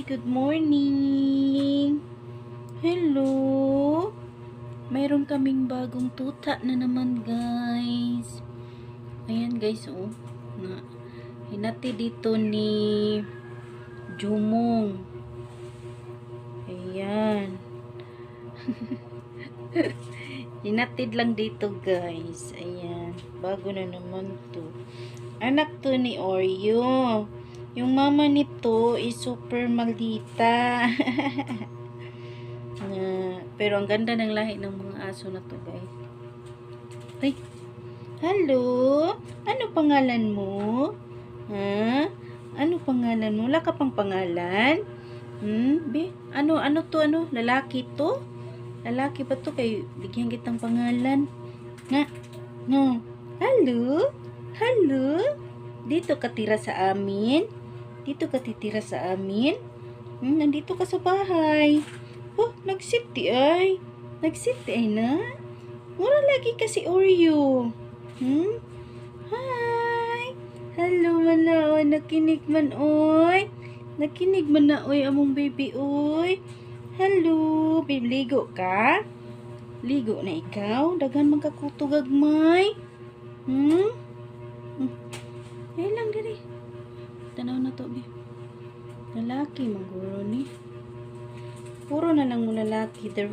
good morning. Hello. Mayroon kaming bagong tuta na naman, guys. Ayan, guys, oh. Na, hinati dito ni Jumong. Ayan. Hinatid lang dito, guys. Ayan. Bago na naman to. Anak to ni Oreo. Yung mama nito is super maldita. Pero ang ganda ng lahi ng mga aso na to, guys. Ay. Hello? Ano pangalan mo? Ha? Ano pangalan mo? Wala ka pang pangalan? Be? Ano to? Ano? Lalaki to? Lalaki ba to? Kaya bigyan kitang pangalan. Nga? No. Hello? Hello? Dito ka tira sa amin? Dito ka titira sa amin? Nandito ka sa bahay. Oh, nagsiti ay. Nagsiti ay na. Mura lagi ka si Oreo. Hi. Hello man na, oy. Nakinig man, oy. Nakinig man na, oy, among baby, oy. Hello. Ligo ka? Ligo na ikaw? Daghan man ka kuto gagmay. Ay lang diri. Tanaw na to, be. Lalaki, maguro ni. Puro na lang mo lalaki. The